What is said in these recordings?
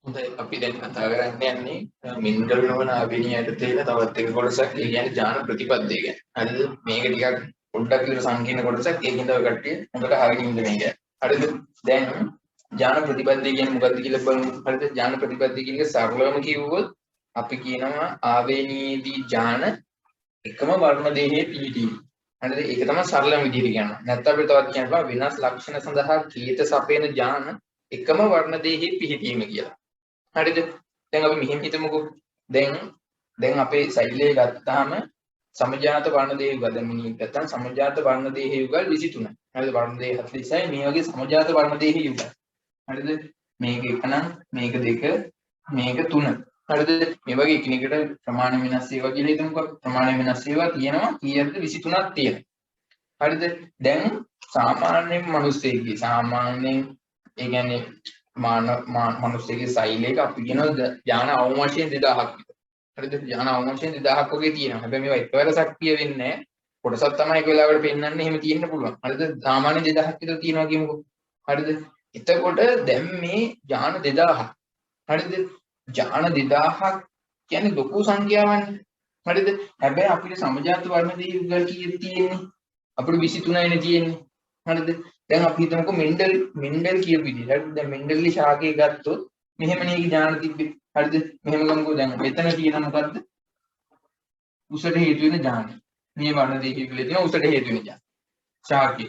හොඳයි අපි දැන් කතා කරන්න යන්නේ මිනරල් නොවන ආවේනියට තියෙන තවත් එක කොටසක් ඒ කියන්නේ ඥාන ප්‍රතිපදේ ගැන. හරිද? මේක ටිකක් පොඩ්ඩක් විතර සංකීර්ණ කොටසක් ඒකින්ද ඔය කට්ටිය හොඳට අහගෙන ඉන්න මේක. හරිද? දැන් ඥාන ප්‍රතිපදේ කියන්නේ මොකක්ද කියලා බලමු. හරිද? ඥාන ප්‍රතිපදේ කියන්නේ සරලවම කිව්වොත් අපි කියනවා ආවේනීයේදී ඥාන එකම වර්ණ දෙහේ පිහිටීම. හරිද? ඒක තමයි සරලම විදිහට කියනවා. නැත්නම් අපිට තවත් කියන්න පුළුවන් වෙනස් ලක්ෂණ සඳහා කීත සපේන ඥාන එකම වර්ණ දෙහේ පිහිටීම කියලා. හරිද? දැන් අපි මෙහෙම හිතමුකෝ. දැන් අපේ සෛලය ගත්තාම සමජාත වර්ණ දෙහි යුගල් දැන් මිනිහ ගත්තාම සමජාත වර්ණ දෙහි යුගල් 23. හරිද? වර්ණ දෙහි 46යි මේ වගේ සමජාත වර්ණ දෙහි යුගල්. හරිද? මේක එක නම් මේක දෙක මේක තුන. හරිද? මේ වගේ එකිනෙකට ප්‍රමාණ වෙනස් ඒවා කියලා හිතමුකෝ. ප්‍රමාණ වෙනස් ඒවා තියෙනවා කීයද 23ක් තියෙනවා. හරිද? දැන් සාමාන්‍යයෙන් මිනිස්සෙක්ගේ සාමාන්‍යයෙන් ඒ කියන්නේ මිනිස්සෙක්ගේ සෛලයක අපි කියනවා ඥාන අවම වශයෙන් 2000ක් විතර. හරිද? ඥාන අවම වශයෙන් 2000ක් වගේ තියෙනවා. හැබැයි මේවා එකවර සක්‍රිය වෙන්නේ නැහැ. කොටසක් තමයි එක වෙලාවකට පෙන්වන්නේ එහෙම තියෙන්න පුළුවන්. හරිද? සාමාන්‍ය 2000ක් විතර තියෙනවා කියමුකෝ. හරිද? එතකොට දැන් මේ ඥාන 2000ක්. හරිද? ඥාන 2000ක් කියන්නේ ලොකු සංඛ්‍යාවක්නේ. හරිද? හැබැයි අපිට සමජාත වර්ණ දෙහි යුගල් කීයද තියෙන්නේ? අපිට 23යිනේ තියෙන්නේ. හරිද? දැන් අපි හිතමුකෝ මෙන්ඩල් කියපු විදිහට. හරිද? දැන් මෙන්ඩල්ගේ ශාකය ගත්තොත් මෙහෙමනේ ඒකේ ඥාන තිබ්බේ. හරිද? මෙහෙම ගමුකෝ දැන් මෙතන තියෙන මොකද්ද? උසට හේතු වෙන ඥාන. මේ වර්ණ දෙකේ කියලා තියෙන උසට හේතු වෙන ඥාන. ශාකය.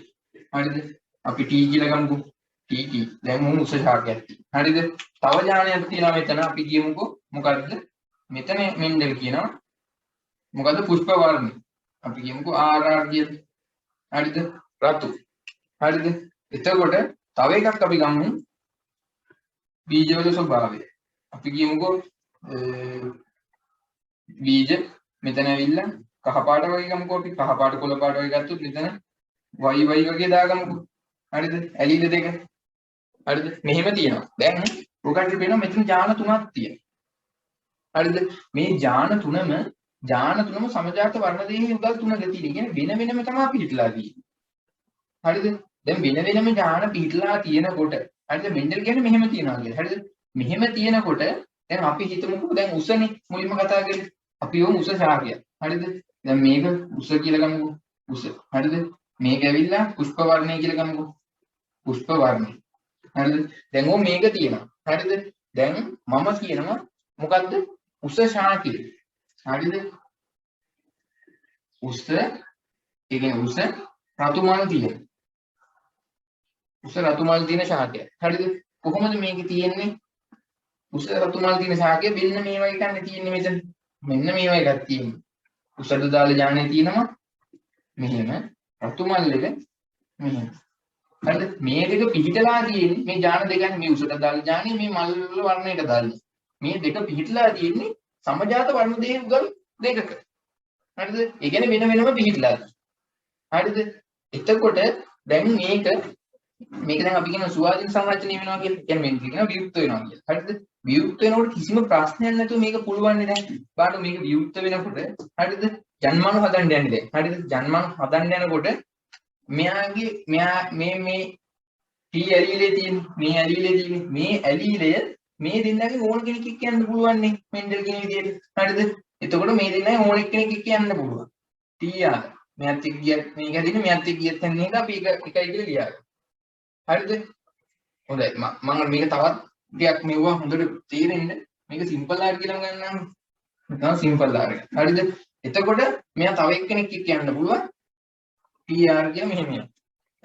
හරිද? අපි T කියලා ගමුකෝ. T. දැන් මොන උස ශාකයක් තියෙනවා. හරිද? තව ඥානයක් තියෙනවා මෙතන අපි කියමුකෝ. මොකද්ද? මෙතන මෙන්ඩල් කියනවා. මොකද්ද පුෂ්ප වර්ණ. අපි කියමුකෝ RR කියලා. හරිද? රතු. හරිද? එතකොට තව එකක් අපි ගමු බීජවල ස්වභාවය. අපි කියමුකෝ බීජ මෙතන ඇවිල්ලා කහ පාට වගේ ගමුකෝ අපි කහ පාට කොළ පාට වගේ ගත්තොත් මෙතන Y වගේ දාගමුකෝ. හරිද? ඇලිල දෙක. හරිද? මෙහෙම තියෙනවා. දැන් ඔකට පේනවා මෙතන ඥාන තුනක් තියෙනවා. හරිද? මේ ඥාන තුනම සමජාත වර්ණ දෙකේ යුගල් තුනක තියෙන. කියන්නේ වෙන වෙනම තමයි පිටලා තියෙන්නේ. හරිද? දැන් වෙන වෙනම ඥාන පිටලා තියෙනකොට හරිද? මෙන්ඩල් කියන්නේ මෙහෙම තියනවා කියලා. හරිද? මෙහෙම තියෙනකොට දැන් අපි හිතමුකෝ දැන් උසනේ මුලින්ම කතා කරේ. අපි යමු උස ශාකය. හරිද? දැන් මේක උස කියලා ගමුකෝ. උස. හරිද? මේක ඇවිල්ලා පුෂ්ප වර්ණය කියලා ගමුකෝ. පුෂ්ප වර්ණය. හරිද? දැන් ඕ මේක තියෙනවා. හරිද? දැන් මම කියනවා මොකද්ද? උස ශාකය. හරිද? උස ඒ කියන්නේ උස රතු මල් තියෙන. උස රතු මල් තියෙන ශාකය. හරිද? කොහොමද මේක තියෙන්නේ? උස රතු මල් තියෙන ශාකය මෙන්න මේ වගේ කන්නේ තියෙන්නේ මෙතන. මෙන්න මේ වගේ එකක් තියෙන්නේ. උසට දාලා ඥානෙ තියෙනවා. මෙහෙම රතු මල් එක මෙහෙම. හරිද? මේ දෙක පිහිටලා තියෙන්නේ මේ ඥාන දෙකන්නේ මේ උසට දාලා ඥානෙ මේ මල් වල වර්ණයට දාලා. මේ දෙක පිහිටලා තියෙන්නේ සමජාත වර්ණ දෙක උගල් දෙකක. හරිද? ඒ කියන්නේ වෙන වෙනම පිහිටලා. හරිද? එතකොට දැන් මේක දැන් අපි කියන සුවාදීන සංරචනය වෙනවා කියලා. කියන්නේ මේක කියන වියුක්ත වෙනවා කියලා. හරිද? වියුක්ත වෙනකොට කිසිම ප්‍රශ්නයක් නැතුව මේක පුළුවන් නේ දැන්. බලන්න මේක වියුක්ත වෙනකොට හරිද? ජන්මණු හදන්න යන්නේ දැන්. හරිද? ජන්මණු හදන්න යනකොට මෙයා මේ T ඇලීලේ තියෙන මේ ඇලීලේ තියෙන මේ ඇලීලය මේ දෙන්නගේ ඕන කෙනෙක් එක්ක යන්න පුළුවන් නේ. මෙන්ඩල් කියන විදිහට. හරිද? එතකොට මේ දෙන්නගේ ඕන කෙනෙක් එක්ක යන්න පුළුවන්. T ආ මෙයාත් එක්ක ගියත් මේක හැදින්න මෙයාත් එක්ක ගියත් හැදින්න එක අපි එකයි කියලා ලියා. හරිද? හොඳයි මම මේක තවත් ටිකක් මෙවුවා හොඳට තේරෙන්න මේක සිම්පල් ආර් කියලා ගන්නම්. නැත්නම් සිම්පල් ආර්. හරිද? එතකොට මෙයා තව එක්කෙනෙක් එක්ක යන්න පුළුවන්. TR කිය මෙහෙම යනවා.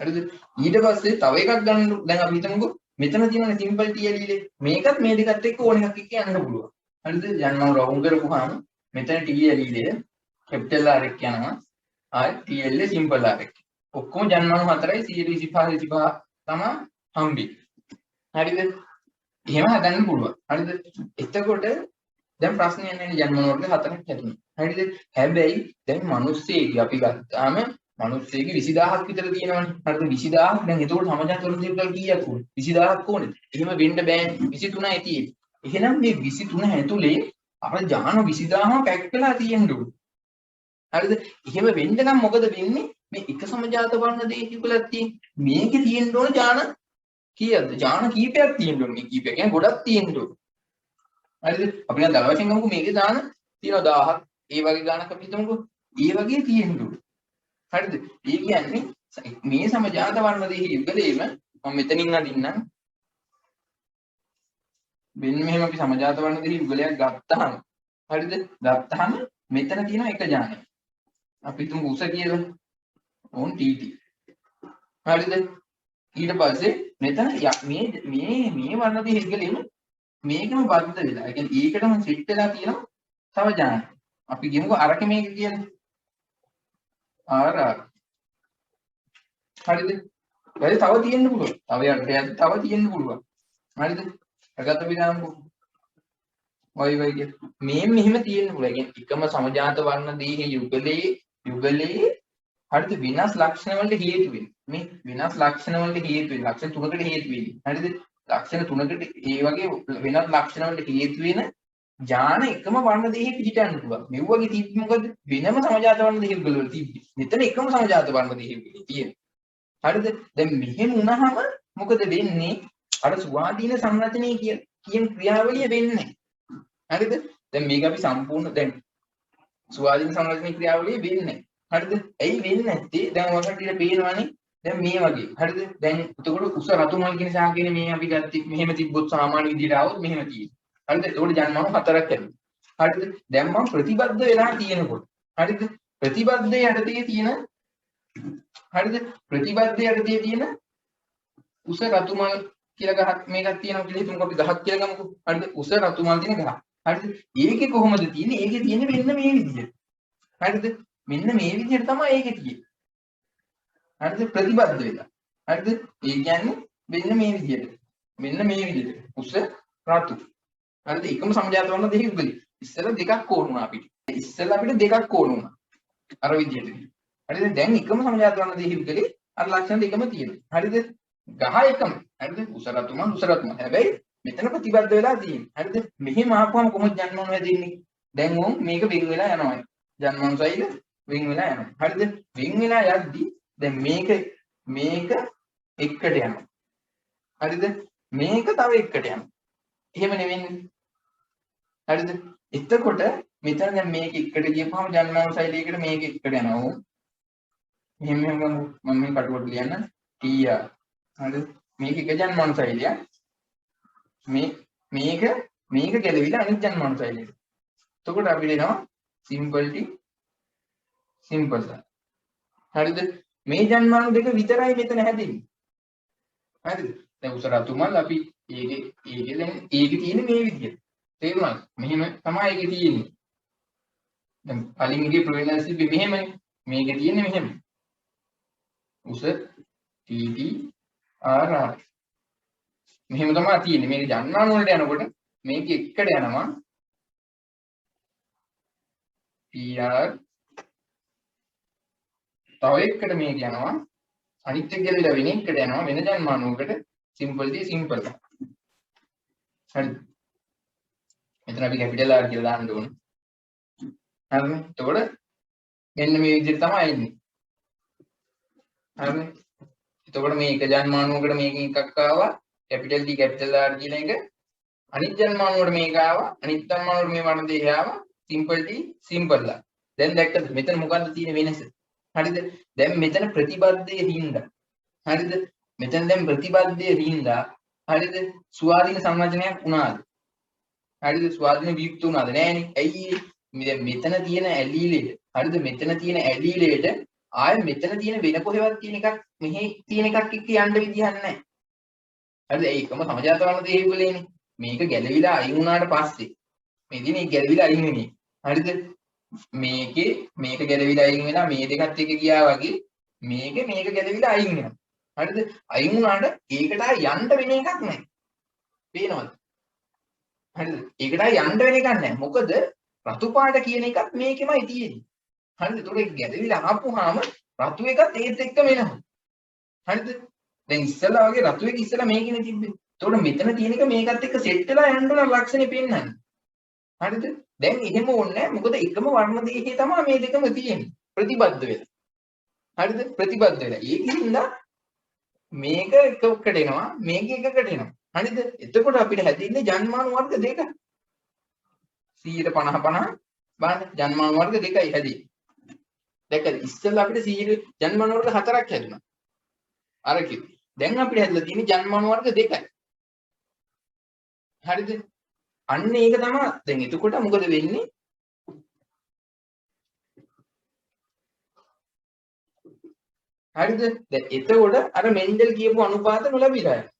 හරිද? ඊට පස්සේ තව එකක් ගන්න දැන් අපි හිතමුකෝ මෙතන තියෙන සිම්පල් TLE මේකත් මේ දෙකත් එක්ක ඕන එකක් එක්ක යන්න පුළුවන්. හරිද? දැන් මම රවුන්ඩ් කරපුවාම මෙතන TLE කැපිටල් R එක යනවා. ආයි TLE සිම්පල් R එක. ඔක්කොම ජන්මණු 4යි 125 තමයි හම්බෙන්නේ. හරිද? එහෙම හදන්න පුළුවන්. හරිද? එතකොට දැන් ප්‍රශ්නයක් නැහැ ජන්මණු වලට 4ක් හැදුණා. හරිද? හැබැයි දැන් මිනිස්සෙගේ අපි ගත්තාම මිනිස්සෙගේ 20000ක් විතර තියෙනවනේ. හරිද? 20000ක් දැන් එතකොට සමජාත වර්ණ දෙකක් කීයක් ඕනේ? 20000ක් ඕනේ. එහෙම වෙන්න බෑනේ. 23යි තියෙන්නේ. එහෙනම් මේ 23 ඇතුලේ අපේ ඥාන 20000ම පැක් වෙලා තියෙන්න ඕනේ. හරිද? එහෙම වෙන්න නම් මොකද වෙන්නේ? මේ එක සමජාත වර්ණ දෙකක් කියලා තියෙන්නේ. මේකේ තියෙන්න ඕන ඥාන කීයද? ඥාන කීපයක් තියෙන්න ඕනේ. මේ කීපයක් කියන්නේ ගොඩක් තියෙන්න ඕනේ. හරිද? අපි නම් දල වශයෙන් ගමුකෝ මේකේ දාන තියෙනවා 1000ක්. ඒ වගේ ගානක් අපි හිතමුකෝ. ඒ වගේ තියෙනවා. හරිද? ඒ කියන්නේ මේ සමජාත වර්ණ දෙහි යුගලයේම මම මෙතනින් අදින්නම්. මෙන්න මෙහෙම අපි සමජාත වර්ණ දෙහි යුගලයක් ගත්තාම හරිද? ගත්තාම මෙතන තියෙන එක ජානය. අපි හිතමු උස කියලා. ඕන් TT. හරිද? ඊට පස්සේ මෙතන මේ වර්ණ දෙහි යුගලයේම මේකම බද්ධ වෙලා. ඒ කියන්නේ ඒකටම සෙට් වෙලා තියෙනවා තව ජානය. අපි ගමුකෝ අරක මේක කියන්නේ. ආර හරිද? වැඩි තව තියෙන්න පුළුවන්. තව යන්න තව තියෙන්න පුළුවන්. හරිද? අගත විනාමකෝ. වයි කිය. මෙහෙම තියෙන්න පුළුවන්. ඒ කියන්නේ එකම සමජාත වර්ණ දෙහි යුගලයේ හරිද විනාශ ලක්ෂණ වලට හේතු වෙන්නේ. මේ විනාශ ලක්ෂණ වලට හේතු වෙන්නේ. ලක්ෂණ තුනකට හේතු වෙන්නේ. හරිද? ලක්ෂණ තුනකට ඒ වගේ වෙනත් ලක්ෂණ වලට හේතු වෙන ඥාන එකම වර්ණ දෙහි පිහිටන්න පුළුවන්. මේ වගේ තිබ්බ මොකද වෙනම සමජාත වර්ණ දෙහි යුගල වල තිබ්බේ. මෙතන එකම සමජාත වර්ණ දෙහි යුගලේ තියෙන්නේ. හරිද? දැන් මෙහෙම වුණාම මොකද වෙන්නේ? අර ස්වාධීන සංරචනය කියන ක්‍රියාවලිය වෙන්නේ. හරිද? දැන් මේක අපි සම්පූර්ණ දැන් ස්වාධීන සංරචනය ක්‍රියාවලිය වෙන්නේ. හරිද? ඇයි වෙන්නේ නැත්තේ? දැන් ඔකට ඉතින් පේනවනේ. දැන් මේ වගේ. හරිද? දැන් එතකොට උස රතු මල් කියන ශාකේනේ මේ අපි ගත්තේ. මෙහෙම තිබ්බොත් සාමාන්‍ය විදිහට ආවොත් මෙහෙම තියෙන්නේ. හරිද? එතකොට ජන්මාන හතරක් යනවා. හරිද? දැන් මම ප්‍රතිබද්ධ වෙලා තියෙනකොට. හරිද? ප්‍රතිබද්ධ යටතේ තියෙන හරිද? ප්‍රතිබද්ධ යටතේ තියෙන උස රතු මල් කියලා ගහක් මේකක් තියෙනවා කියලා හිතමුකෝ අපි ගහක් කියලා ගමුකෝ. හරිද? උස රතු මල් තියෙන ගහ. හරිද? ඒකේ කොහොමද තියෙන්නේ? ඒකේ තියෙන්නේ මෙන්න මේ විදිහට. හරිද? මෙන්න මේ විදිහට තමයි ඒකේ තියෙන්නේ. හරිද? ප්‍රතිබද්ධ වෙලා. හරිද? ඒ කියන්නේ මෙන්න මේ විදිහට. මෙන්න මේ විදිහට. උස රතු. හරිද? එකම සමජාත වර්ණ දෙකක් උගලි. ඉස්සෙල්ලා දෙකක් ඕන වුණා අපිට. ඉස්සෙල්ලා අපිට දෙකක් ඕන වුණා. අර විදිහට. හරිද? දැන් එකම සමජාත වර්ණ දෙකක් උගලි අර ලක්ෂණ දෙකම තියෙනවා. හරිද? ගහ එකම. හරිද? උස රතුම. හැබැයි මෙතන ප්‍රතිබද්ධ වෙලා තියෙන්නේ. හරිද? මෙහෙම ආපුවම කොහොමද ජන්මන හැදෙන්නේ? දැන් ඕම් මේක වෙන් වෙලා යනවා. ජන්මන්සයිල වෙන් වෙලා යනවා. හරිද? වෙන් වෙලා යද්දි දැන් මේක එකට යනවා. හරිද? මේක තව එකට යනවා. එහෙම නෙවෙන්නේ. හරිද? එතකොට මෙතන දැන් මේක එකට ගියපුවම ජන්මන්සයිලයකට මේක එකට යනවා. මෙහෙම ගමු. මම මේ කටුවට ලියන්න. TR. හරිද? මේක එක ජන්මන්සයිලය. මේක ගැලවිලා අනිත් ජන්මන්සයිලයට. එතකොට අපිට එනවා සිම්පල්. හරිද? මේ ජන්මාණු දෙක විතරයි මෙතන හැදෙන්නේ. හරිද? දැන් උස රතු මල් අපි ඒකේ දැන් ඒකේ තියෙන්නේ මේ විදිහට. තේරුණාද? මෙහෙම තමයි ඒකේ තියෙන්නේ. දැන් කලින් එකේ ප්‍රවේලන්ස් තිබ්බේ මෙහෙමනේ. මේකේ තියෙන්නේ මෙහෙම. උස TT RR. මෙහෙම තමයි තියෙන්නේ. මේක ජන්මාණු වලට යනකොට මේක එකට යනවා. TR තව එකට මේක යනවා අනිත් එක ගැලවිලා වෙන එකට යනවා වෙන ජන්මානුවකට සිම්පල් දී සිම්පල්. හරිද? මෙතන අපි කැපිටල් R කියලා දාන්න ඕනේ. හරිද? එතකොට මෙන්න මේ විදිහට තමයි එන්නේ. හරිද? එතකොට මේ එක ජන්මානුවකට මේකෙන් එකක් ආවා කැපිටල් D කැපිටල් R කියන එක අනිත් ජන්මානුවකට මේක ආවා අනිත් ජන්මානුවකට මේ වර්ණ දෙක ආවා සිම්පල් D සිම්පල් R. දැන් දැක්කද මෙතන මොකද්ද තියෙන වෙනස? හරිද? දැන් මෙතන ප්‍රතිබද්ධයේ හින්දා. හරිද? මෙතන දැන් ප්‍රතිබද්ධයේ හින්දා හරිද? ස්වාධීන සංරචනයක් වුණාද? හරිද? ස්වාධීන වියුක්ත වුණාද? නෑනේ. ඇයි දැන් මෙතන තියෙන ඇලීලෙට හරිද? මෙතන තියෙන ඇලීලෙට ආයෙ මෙතන තියෙන වෙන කොහෙවත් තියෙන එකක් මෙහි තියෙන එකක් එක්ක යන්න විදිහක් නැහැ. හරිද? ඒකම සමජාත වර්ණ දෙහි වලේනේ. මේක ගැලවිලා අයින් වුණාට පස්සේ මේදී මේ ගැලවිලා අයින් වෙන්නේ. හරිද? මේක ගැලවිලා අයින් වෙලා මේ දෙකත් එක ගියා වගේ මේක ගැලවිලා අයින් වෙනවා. හරිද? අයින් වුණාට ඒකට යන්න වෙන එකක් නැහැ. පේනවද? හරිද? ඒකට යන්න වෙන එකක් නැහැ. මොකද රතු පාට කියන එකත් මේකෙමයි තියෙන්නේ. හරිද? ඒතකොට ඒක ගැලවිලා ආපුවාම රතු එකත් ඒත් එක්ක වෙනවා. හරිද? දැන් ඉස්සෙල්ලා වගේ රතු එක ඉස්සෙල්ලා මේකනේ තිබ්බේ. ඒතකොට මෙතන තියෙන එක මේකත් එක්ක සෙට් වෙලා යන්න උන ලක්ෂණේ පෙන්නන්නේ. හරිද? දැන් එහෙම ඕනේ නැහැ. මොකද එකම වර්ණ දෙකේ තමයි මේ දෙකම තියෙන්නේ. ප්‍රතිබද්ධ වෙලා. හරිද? ප්‍රතිබද්ධ වෙලා. ඒකින්ද මේක එකකට එනවා, මේක එකකට එනවා. හරිද? එතකොට අපිට හැදෙන්නේ ජන්මාණු වර්ග දෙක. 150 50 බලන්න ජන්මාන වර්ග දෙකයි හැදී. දැක්කද? ඉස්සෙල්ලා අපිට 100 ජන්මාන වර්ග 4ක් හැදුනා. අර කිව්වේ. දැන් අපිට හැදලා තියෙන්නේ ජන්මාන වර්ග දෙකයි. හරිද? අන්න ඒක තමයි. දැන් එතකොට මොකද වෙන්නේ? හරිද? දැන් එතකොට අර මෙන්ඩල් කියපු අනුපාත නොලැබිලා යනවා.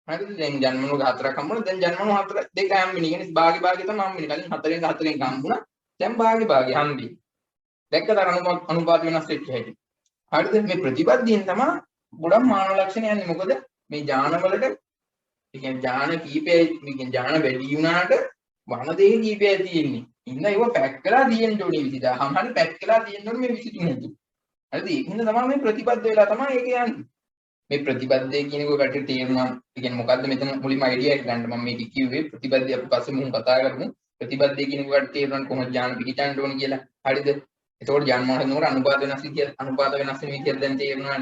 හරිද? දැන් ජන්මනු 4ක් හම්බුණා. දැන් ජන්මනු 4 දෙක හම්බෙන්නේ. කියන්නේ භාගි භාගි තමයි හම්බෙන්නේ. කලින් 4ෙන් හම්බුණා. දැන් භාගි භාගි හම්බෙන්නේ. දැක්කද අර අනුපාත වෙනස් වෙච්ච හැටි. හරිද? මේ ප්‍රතිපත්තියෙන් තමයි ගොඩක් මානව ලක්ෂණ යන්නේ. මොකද මේ ඥානවලට ඒ කියන්නේ ඥාන කීපයයි මේ කියන්නේ ඥාන වැඩි වුණාට වන දෙක කීපයයි තියෙන්නේ. ඉන්න ඒව පැක් කරලා තියෙන්න ඕනේ 20000. හරි පැක් කරලා තියෙන්න ඕනේ මේ 23 හරිද? ඒකින්ද තමයි මේ ප්‍රතිපද වෙලා තමයි ඒක යන්නේ. මේ ප්‍රතිපදයේ කියන එක ඔයකට තේරුණා. ඒ කියන්නේ මොකද්ද මෙතන මුලින්ම අයිඩියා එක ගන්න මම මේක කිව්වේ ප්‍රතිපදයේ අපි පස්සේ මුන් කතා කරමු. ප්‍රතිපදයේ කියන එකට තේරුණා කොහොමද ඥාන පිටිචන්න ඕනේ කියලා. හරිද? එතකොට ජන්මාන වෙනකොට අනුපාත වෙනස් විදියට අනුපාත වෙනස් වෙන විදියට දැන් තේරුණා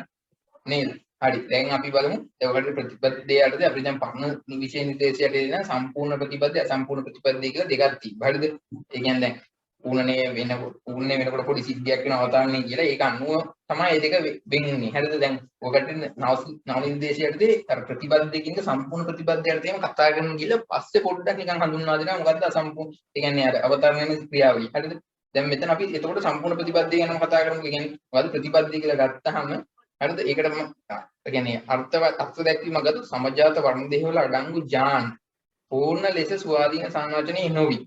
නේද? හරි. දැන් අපි බලමු. ඒකට ප්‍රතිපදයේ යටතේ අපි දැන් පරණ විෂය නිර්දේශයට දෙන සම්පූර්ණ ප්‍රතිපදය අසම්පූර්ණ ප්‍රතිපදය කියලා දෙකක් තියෙනවා. හරිද? ඒ කියන්නේ දැන් ඌර්ණේ වෙනකොට පොඩි සිද්ධියක් වෙන අවතාරණේ කියලා ඒක අනුව තමයි මේ දෙක වෙන්නේ. හරිද? දැන් ඔකට නව නිර්දේශයටදී අර ප්‍රතිපදයකින් සම්පූර්ණ ප්‍රතිපදයට තේම කතා කරන්න ගිහලා පස්සේ පොඩ්ඩක් නිකන් හඳුන්වා දෙනවා මොකද්ද අසම්පූර්ණ. ඒ කියන්නේ අර අවතාරණයේ ක්‍රියාවලිය. හරිද? දැන් මෙතන අපි එතකොට සම්පූර්ණ ප්‍රතිපදය ගැනම කතා කරමු. ඒ කියන්නේ මොකද්ද ප්‍රතිපදය කියලා ගත්තාම හරිද? ඒකට මම ඒ කියන්නේ අර්ථ දැක්වීම ගත්තොත් සමජාත වර්ණ දෙහ වල අඩංගු ඥාන පූර්ණ ලෙස ස්වාධීන සංවචනයේ නොවි.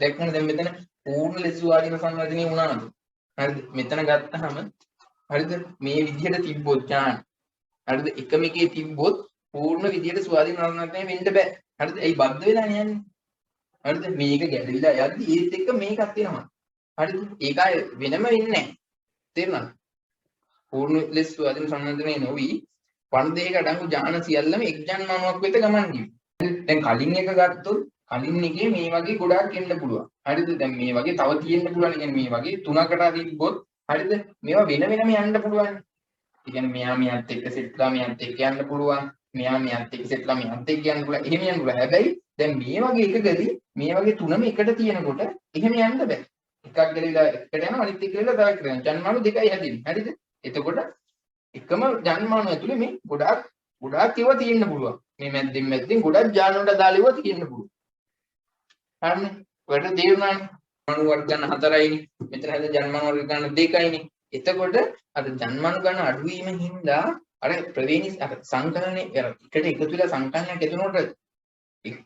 දැක්කම දැන් මෙතන පූර්ණ ලෙස ස්වාධීන සංවචනයේ වුණාද? හරිද? මෙතන ගත්තාම හරිද? මේ විදිහට තිබ්බොත් ඥාන හරිද? එකම එකේ තිබ්බොත් පූර්ණ විදිහට ස්වාධීන සංවචනයේ වෙන්න බෑ. හරිද? ඒයි බද්ධ වෙලා යන්නේ. හරිද? මේක ගැටවිලා යද්දි ඒත් එක්ක මේකක් වෙනවා. හරිද? ඒකයි වෙනම වෙන්නේ නැහැ. තේරුණාද? පූර්ණ ලෙස ස්වාධීන සංවර්ධනයේ නොවි වර්ණ දෙකක අඩංගු ඥාන සියල්ලම එක් ජන්මානුවක් වෙත ගමන් දිවි. දැන් කලින් එක ගත්තොත් කලින් එකේ මේ වගේ ගොඩාක් එන්න පුළුවන්. හරිද? දැන් මේ වගේ තව තියෙන්න පුළුවන්. කියන්නේ මේ වගේ තුනකට තිබ්බොත් හරිද? මේවා වෙන වෙනම යන්න පුළුවන්. ඒ කියන්නේ මෙයා මෙයාත් එක්ක සෙට්ලා මෙයාත් එක්ක යන්න පුළුවන්. මෙයා මෙයාත් එක්ක සෙට්ලා මෙයාත් එක්ක යන්න පුළුවන්. එහෙම යන්න පුළුවන්. හැබැයි දැන් මේ වගේ එකකදී මේ වගේ තුනම එකට තියෙනකොට එහෙම යන්න බෑ. එකක් ගලවිලා එකට යනවා අනිත් එක ගලවිලා තව එකට යනවා. ජන්මානු දෙකයි හැදෙන්නේ. හරිද? එතකොට එකම ජන්මානු ඇතුලේ මේ ගොඩාක් ඒවා තියෙන්න පුළුවන්. මේ මැද්දෙන් ගොඩක් ඥාන වලට දාලා ඒවා තියෙන්න පුළුවන්. හරිනේ. ඔයාලට තේරුණානේ. ජන්මානු වර්ග ගන්න 4යිනේ. මෙතන හැද ජන්මානු වර්ග ගන්න 2යිනේ. එතකොට අර ජන්මානු ගන්න අඩු වීමෙන් හින්දා අර ප්‍රවේණි අර සංකලනයේ එකට එකතු වෙලා සංකලනයක් ඇතිවෙනකොට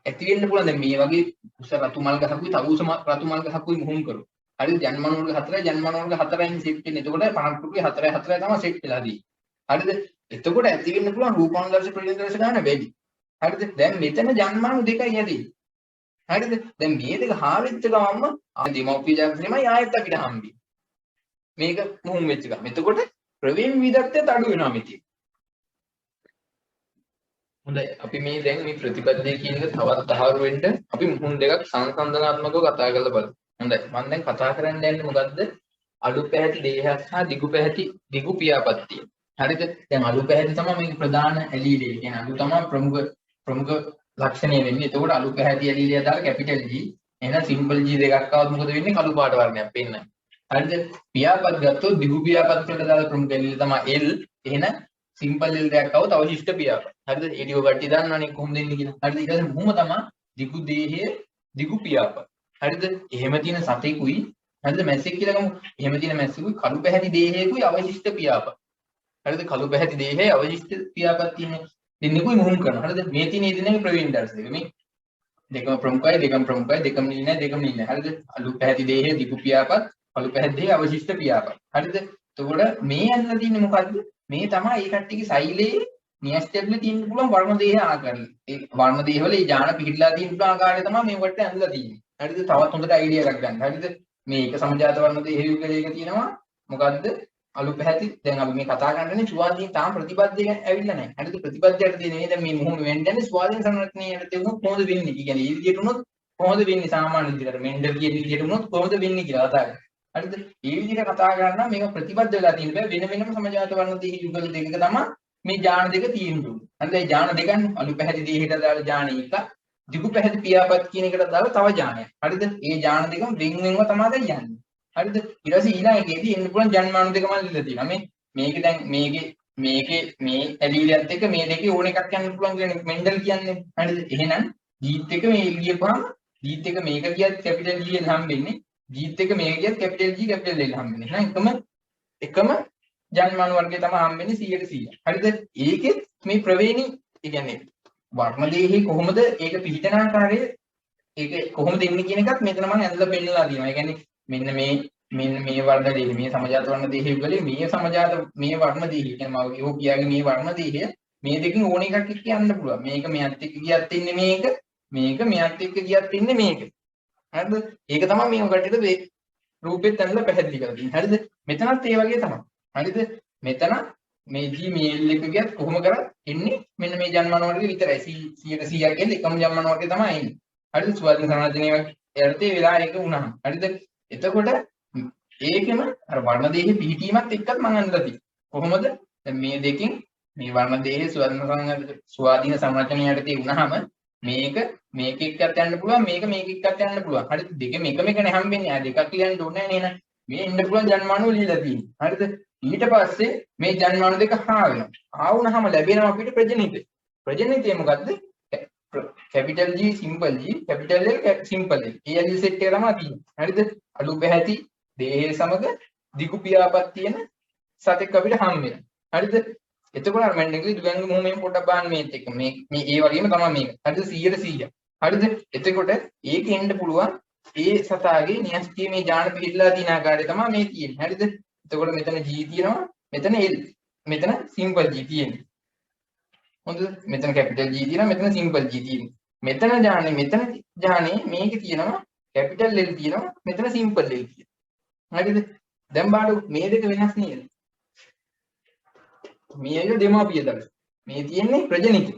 ඇති වෙන්න පුළුවන්. දැන් මේ වගේ උස රතු මල් ගහකුයි තව උස රතු මල් ගහකුයි මුහුම් කරමු. හරිද? ජන්මානු වර්ග 4යි ජන්මානු වර්ග 4යින් සෙට් වෙන්නේ. එතකොට 50කුගේ 4යි 4යි තමයි සෙට් වෙලා තියෙන්නේ. හරිද? එතකොට ඇති වෙන්න පුළුවන් රූපානුදර්ශ ප්‍රතිදර්ශ ගන්න වැඩි. හරිද? දැන් මෙතන ජන්මානු දෙකයි යදී. හරිද? දැන් මේ දෙක හාවෙච්ච ගමන්ම දෙමව්පිය ජාතකෙමයි ආයෙත් අපිට හම්බෙන්නේ. මේක මුහුම් වෙච්ච ගමන්. එතකොට ප්‍රවේණ විවිධත්වයට අඩු වෙනවා මෙතන. හොඳයි අපි මේ දැන් මේ ප්‍රතිපදයේ කියන එක තවත් තහවුරු වෙන්න අපි මුහුන් දෙකක් සංසන්දනාත්මකව කතා කරලා බලමු. හොඳයි මම දැන් කතා කරන්න යන්නේ මොකද්ද? අලු පැහැති දේහයක් සහ දිගු පැහැති දිගු පියාපත්තිය. හරිද? දැන් අලු පැහැති තමයි මේක ප්‍රධාන ඇලීලේ. කියන්නේ අලු තමයි ප්‍රමුඛ ලක්ෂණය වෙන්නේ. එතකොට අලු පැහැති ඇලීලේ දාලා කැපිටල් G එහෙනම් සිම්පල් G දෙකක් ආවොත් මොකද වෙන්නේ? කළු පාට වර්ණයක් පෙන්නයි. හරිද? පියාපත් ගත්තොත් දිගු පියාපත් වලට දාලා ප්‍රමුඛ ඇලීලේ තමයි L. එහෙනම් සිම්පල් L දෙකක් આવොත් අවශිෂ්ට පියාපත්. හරිද? ඒ ටික ඔයගොල්ලෝ දන්නවනේ කොහොමද එන්නේ කියලා. හරිද? ඊට පස්සේ මොහොම තමයි දිගු දේහයේ දිගු පියාපත්. හරිද? එහෙම තියෙන සතෙකුයි හරිද මැස්සෙක් කියලා ගමු. එහෙම තියෙන මැස්සෙකුයි කළු පැහැති දේහයකුයි අවශිෂ්ට පියාපත්. හරිද? කළු පැහැති දේහයේ අවශිෂ්ට පියාපත් තියෙන දෙන්නෙකුයි මුහුම් කරනවා. හරිද? මේ තියෙන දෙන්නේ ප්‍රවේණ දර්ශ දෙක. මේ දෙකම ප්‍රමුඛයි දෙකම නිල් නැහැ. හරිද? අලු පැහැති දේහයේ දිගු පියාපත් කළු පැහැති දේහයේ අවශිෂ්ට පියාපත්. හරිද? එතකොට මේ ඇඳලා තියෙන්නේ මොකද්ද? මේ තමයි ඒ කට්ටියගේ සෛලයේ නියස්ටැබ්ල තියෙන්න පුළුවන් වර්ණ දේහ ආකාරය. ඒ වර්ණ දේහ වල ඒ ඥාන පිහිටලා තියෙන පුළුවන් ආකාරය තමයි මේ වට ඇඳලා තියෙන්නේ. හරිද? තවත් හොඳට අයිඩියා එකක් ගන්න. හරිද? මේ එක සමජාත වර්ණ දේහ යුගලයක තියෙනවා. මොකද්ද? අලු පැහැති. දැන් අපි මේ කතා කරන්නේ ස්වාධීන තාම ප්‍රතිපත්තිය ගැන ඇවිල්ලා නැහැ. හරිද? ප්‍රතිපත්තියට තියෙන මේ දැන් මේ මොහොම වෙන්න යන්නේ ස්වාධීන සංරක්ෂණයට තියුණොත් කොහොමද වෙන්නේ? ඒ කියන්නේ මේ විදිහට උනොත් කොහොමද වෙන්නේ සාමාන්‍ය විදිහට? මෙන්ඩර් කියන විදිහට උනොත් කොහොමද වෙන්නේ කියලා කතා කරන්නේ. හරිද? මේ විදිහට කතා කරනවා මේක ප්‍රතිපද වෙලා තියෙන බෑ වෙන වෙනම සමජාත වර්ණ දේහ යුගල දෙකක තමයි මේ ඥාන දෙක තියෙන්නේ. හරිද? ඒ ඥාන දෙකන්නේ අලු පැහැති දේහයට දාලා ඥාන එක දිගු පැහැති පියාපත් කියන එකට දාලා තව ඥානයක්. හරිද? ඒ ඥාන දෙකම වෙන් වෙනව තමයි දැන් යන්නේ. හරිද? ඊට පස්සේ ඊළඟ එකේදී එන්න පුළුවන් ජන්මානු දෙකම ලියලා තියෙනවා. මේක දැන් මේකේ මේ ඇලීලියත් එක්ක මේ දෙකේ ඕන එකක් යන්න පුළුවන් කියන්නේ මෙන්ඩල් කියන්නේ. හරිද? එහෙනම් ජීත් එක මේ ලියපුවාම ජීත් එක මේක කියත් කැපිටල් G එල් හම්බෙන්නේ. ජීත් එක මේක කියත් කැපිටල් G කැපිටල් L හම්බෙන්නේ. එහෙනම් එකම ජන්මානු වර්ගය තමයි හම්බෙන්නේ 100%. හරිද? ඒකෙත් මේ ප්‍රවේණි ඒ කියන්නේ වර්ණ දේහේ කොහොමද ඒක පිළිතන ආකාරය ඒක කොහොමද එන්නේ කියන එකත් මෙතන මම ඇඳලා පෙන්නලා තියෙනවා. ඒ කියන්නේ මෙන්න මේ වර්ණ දේහ මේ සමජාත වර්ණ දේහය වලේ මේ සමජාත මේ වර්ණ දේහය කියන්නේ මම ඒකෝ කියාගේ මේ වර්ණ දේහය මේ දෙකෙන් ඕන එකක් එක්ක යන්න පුළුවන්. මේක මෙයත් එක්ක ගියත් ඉන්නේ මේක මෙයත් එක්ක ගියත් ඉන්නේ මේක. හරිද? ඒක තමයි මේ උගටට රූපෙත් ඇඳලා පැහැදිලි කරලා තියෙන්නේ. හරිද? මෙතනත් ඒ වගේ තමයි. හරිද? මෙතන මේ G මේ L එක ගියත් කොහොම කරත් එන්නේ මෙන්න මේ ජන්මාන වර්ගය විතරයි. 100% කියන්නේ එකම ජන්මාන වර්ගය තමයි එන්නේ. හරිද? ස්වාධීන සංරචනයේ යටතේ වෙලා ඒක වුණාම. හරිද? එතකොට ඒකෙම අර වර්ණ දේහේ පිහිටීමත් එක්කත් මම අඳලා තියෙනවා. කොහොමද? දැන් මේ දෙකෙන් මේ වර්ණ දේහේ ස්වාධීන සංරචනයේ යටතේ වුණාම මේක එක්කත් යන්න පුළුවන් මේක එක්කත් යන්න පුළුවන්. හරිද? දෙකෙම එකනේ හම්බෙන්නේ. ආ දෙකක් ලියන්න ඕනේ නැහැ නේද? මේ එන්න පුළුවන් ජන්මානු ලියලා තියෙනවා. හරිද? ඊට පස්සේ මේ ජන්මානු දෙක හා වෙනවා. ආ වුණාම ලැබෙනවා අපිට ප්‍රජනිත. ප්‍රජනිතය මොකද්ද? Capital G simple G capital L simple L. ඒ ඇලි සෙට් එක තමයි තියෙන්නේ. හරිද? අලු පැහැති දේහය සමග දිගු පියාපත් තියෙන සතෙක් අපිට හම් වෙනවා. හරිද? එතකොට අර මැන්ඩෙක්ලි දුගංග මොහොමෙන් පොඩ්ඩක් බලන්න මේත් එක්ක මේ ඒ වගේම තමයි මේක. හරිද? 100%. හරිද? එතකොට ඒකෙ එන්න පුළුවන් ඒ සතාගේ න්‍යෂ්ටියේ මේ ඥාන පිළිලා තියෙන ආකාරය තමයි මේ තියෙන්නේ. හරිද? එතකොට මෙතන G තියෙනවා මෙතන L මෙතන සිම්පල් G තියෙන්නේ. හොඳද? මෙතන කැපිටල් G තියෙනවා මෙතන සිම්පල් G තියෙනවා. මෙතන ඥානේ මේකේ තියෙනවා කැපිටල් L තියෙනවා මෙතන සිම්පල් L තියෙනවා. හරිද? දැන් බලන්න මේ දෙක වෙනස් නේද? මේක දෙමාපිය දල. මේ තියෙන්නේ ප්‍රජනිත.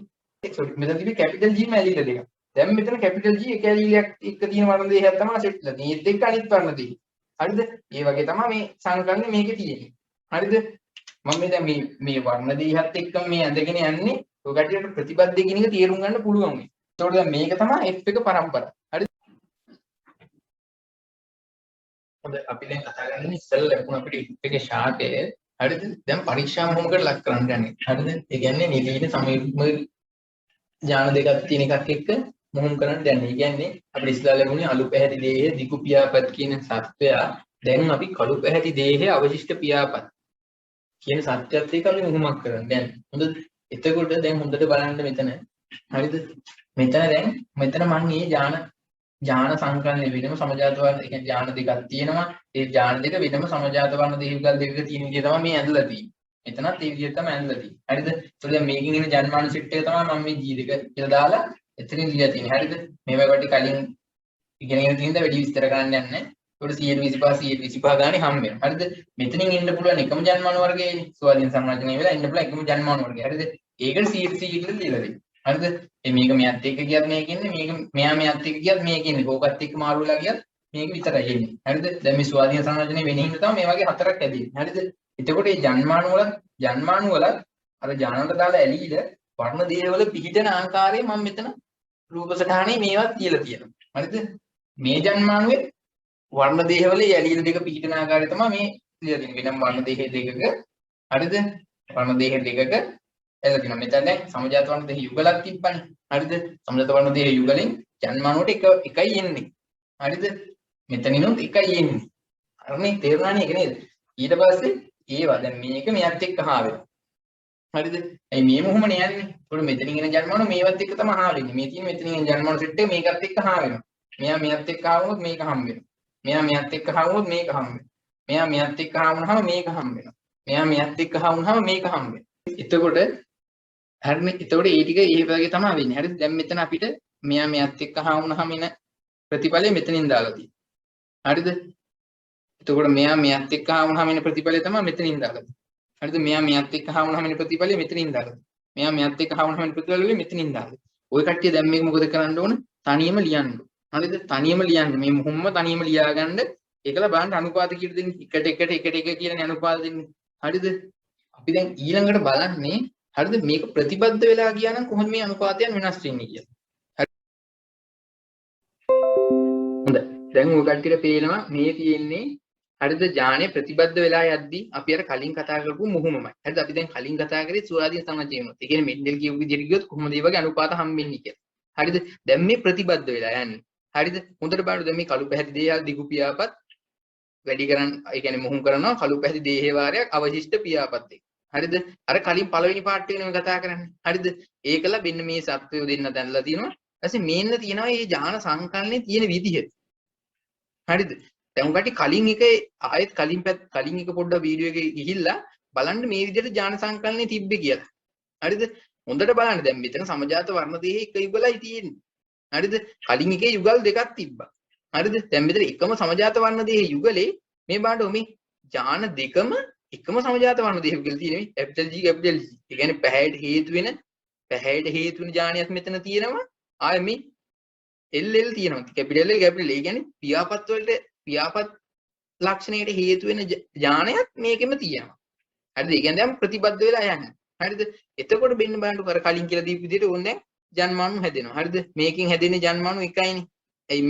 සෝරි මෙතන තිබි කැපිටල් G මැලිල දෙක. දැන් මෙතන කැපිටල් G එක ඇලිලයක් එක්ක තියෙන වර්ණ දෙකක් තමයි සෙට්ලා. මේ දෙක අනිත් වර්ණ දෙක. හරිද? ඒ වගේ තමයි මේ සංකල්පනේ මේකේ තියෙන්නේ. හරිද? මම දැන් මේ වර්ණ දෙකත් එක්ක මේ ඇඳගෙන යන්නේ ඔය ගැටියට ප්‍රතිබද්ධ කියන එක තේරුම් ගන්න පුළුවන් වෙයි. ඒතකොට දැන් මේක තමයි F එක පරම්පරාව. හරිද? හොඳ අපි දැන් කතා කරන්නේ ඉස්සෙල්ලා ලැබුණ අපිට F එකේ ශාකය. හරිද? දැන් පරීක්ෂා මොහොමකට ලක් කරන්න යන්නේ. හරිද? ඒ කියන්නේ නිලීන සමීප ඥාන දෙකක් තියෙන එකක් එක්ක මොහොම් කරන්න යන්නේ. ඒ කියන්නේ අපිට ඉස්සෙල්ලා ලැබුණේ අලු පැහැති දේහය දිගු පියාපත් කියන සත්වයා. දැන් අපි කළු පැහැති දේහය අවශිෂ්ට පියාපත් කියන සත්‍යයත් එක්ක අපි මොහොමක් කරන්න යන්නේ. හොඳද? එතකොට දැන් හොඳට බලන්න මෙතන. හරිද? මෙතන මම මේ ඥාන සංකල්ප වෙනම සමජාත වර්ණ ඒ කියන්නේ ඥාන දෙකක් තියෙනවා. ඒ ඥාන දෙක වෙනම සමජාත වර්ණ දේහකල් දෙකක තියෙන විදිය තමයි මේ ඇඳලා තියෙන්නේ. එතනත් ඒ විදිහට තමයි ඇඳලා තියෙන්නේ. හරිද? ඒතකොට දැන් මේකෙන් එන ජන්මාන සෙට් එක තමයි මම මේ G දෙක කියලා දාලා එතනින් ලියලා තියෙන්නේ. හරිද? මේවා කොට කලින් ඉගෙනගෙන තියෙන දා වැඩි විස්තර කරන්න යන්නේ නැහැ. ඒකට 125 ගානේ හම් වෙනවා. හරිද? මෙතනින් එන්න පුළුවන් එකම ජන්මාන වර්ගයේ ස්වාධීන සංරචනය වෙලා එන්න පුළුවන් එකම ජන්මාන වර්ගය. හරිද? ඒකට 100 කියලා ලියලා දෙන්න. හරිද? මේක මෙයත් එක්ක ගියත් මේක ඉන්නේ මේක මෙයා මෙයත් එක්ක ගියත් මේක ඉන්නේ. ඕකත් එක්ක මාරු වෙලා ගියත් මේක විතරයි එන්නේ. හරිද? දැන් මේ ස්වාධීන සංරචනය වෙන හින්දා තමයි මේ වගේ හතරක් ඇදෙන්නේ. හරිද? එතකොට මේ ජන්මානු වල අර ඥානවලට දාලා ඇලීල වර්ණ දේහවල පිහිටන ආකාරය මම මෙතන රූප සටහනේ මේවත් කියලා තියෙනවා. හරිද? මේ ජන්මානුවේ වර්ණ දේහවල ඇලීල දෙක පිහිටන ආකාරය තමයි මේ කියලා තියෙන්නේ. වෙනම වර්ණ දේහ දෙකක හරිද? වර්ණ දේහ දෙකක එලා තියෙනවා. මෙතන දැන් සමජාත වර්ණ දෙක යුගලක් තිබ්බනේ. හරිද? සමජාත වර්ණ දෙක යුගලෙන් ජන්මානුවට එකයි එන්නේ. හරිද? මෙතනිනුත් එකයි එන්නේ. අරනේ තේරුණානේ ඒක නේද? ඊට පස්සේ ඒවා දැන් මේක මෙයත් එක්ක හා වෙනවා. හරිද? ඒ මේ මොහොමනේ යන්නේ. ඒකට මෙතනින් එන ජන්මාන මේවත් එක්ක තමයි හා වෙන්නේ. මේ තියෙන මෙතනින් එන ජන්මාන සෙට් එක මේකත් එක්ක හා වෙනවා. මෙයා මෙයත් එක්ක හා වුණොත් මේක හම් වෙනවා. මෙයා මෙයත් එක්ක හා වුණොත් මේක හම් වෙනවා. මෙයා මෙයත් එක්ක හා වුණාම මේක හම් වෙනවා. මෙයා මෙයත් එක්ක හා වුණාම මේක හම් වෙනවා. එතකොට හරිනේ. එතකොට ඒ ටික ඒ වගේ තමයි වෙන්නේ. හරිද? දැන් මෙතන අපිට මෙයා මෙයත් එක්ක හා වුණාම එන ප්‍රතිඵලය මෙතනින් දාලා තියෙනවා. හරිද? එතකොට මෙයා මෙයත් එක්ක හා වුණාම එන ප්‍රතිඵලය තමයි මෙතනින් දාලා තියෙන්නේ. හරිද? මෙයා මෙයත් එක්ක හා වුණාම එන ප්‍රතිඵලය මෙතනින් දාලා. මෙයා මෙයත් එක්ක හා වුණාම එන ප්‍රතිඵලය මෙතනින් දාලා. ওই කට්ටිය දැන් මේක මොකද කරන්න ඕන? තනියම ලියන්න. හරිද? තනියම ලියන්න. මේ මොහොම්ම තනියම ලියාගන්න. ඒකලා බලන්න අනුපාත කීයද දෙන්නේ? එකට කියලා අනුපාත දෙන්නේ. හරිද? අපි දැන් ඊළඟට බලන්නේ හරිද මේක ප්‍රතිබද්ධ වෙලා ගියා නම් කොහොමද මේ අනුපාතයන් වෙනස් වෙන්නේ කියලා. හොඳයි. දැන් ඔය කට්ටියට පේනවා මේ තියෙන්නේ හරිද ඥානෙ ප්‍රතිබද්ධ වෙලා යද්දි අපි අර කලින් කතා කරපු මුහුමමයි. හරිද අපි දැන් කලින් කතා කරේ සුවාදීන සමාජයේමත්. ඒ කියන්නේ මෙන්ඩල් කියපු විදිහට ගියොත් කොහොමද මේ වගේ අනුපාත හම්බෙන්නේ කියලා. හරිද? දැන් මේ ප්‍රතිබද්ධ වෙලා යන්නේ. හරිද? හොඳට බලන්න දැන් මේ කළු පැහැති දේහල් දිගු පියාපත් වැඩි කරන් ඒ කියන්නේ මුහුම් කරනවා කළු පැහැති දේහේ වාරයක් අවශිෂ්ට පියාපත් එක්ක. හරිද? අර කලින් පළවෙනි පාර්ට් එකේ නෙමෙයි කතා කරන්නේ. හරිද? ඒකලා මෙන්න මේ සත්වය දෙන්න දැන්ලා තියෙනවා. ඊපස්සේ මේන්න තියෙනවා මේ ඥාන සංකල්පනේ තියෙන විදිහ. හරිද? දැන් උගටි කලින් එකේ ආයෙත් කලින් එක පොඩ්ඩක් වීඩියෝ එකේ ගිහිල්ලා බලන්න මේ විදිහට ඥාන සංකල්පනේ තිබ්බේ කියලා. හරිද? හොඳට බලන්න දැන් මෙතන සමජාත වර්ණ දෙහි එක යුගලයි තියෙන්නේ. හරිද? කලින් එකේ යුගල් දෙකක් තිබ්බා. හරිද? දැන් මෙතන එකම සමජාත වර්ණ දෙහි යුගලේ මේ බලන්න මේ ඥාන දෙකම එකම සමජාත වර්ණ දෙහි යුගල තියෙන්නේ කැපිටල් G කැපිටල් G. ඒ කියන්නේ පැහැයට හේතු වෙන ඥානයක් මෙතන තියෙනවා. ආයෙ මේ LL තියෙනවා. කැපිටල් L කැපිටල් A කියන්නේ පියාපත් වලට පියාපත් ලක්ෂණයට හේතු වෙන ඥානයක් මේකෙම තියෙනවා. හරිද? ඒ කියන්නේ දැන් ප්‍රතිබද්ධ වෙලා යන්නේ. හරිද? එතකොට මෙන්න බලන්නකො අර කලින් කියලා දීපු විදිහට ඕන දැන් ජන්මාණු හැදෙනවා. හරිද? මේකෙන් හැදෙන්නේ ජන්මාණු එකයිනේ. එයි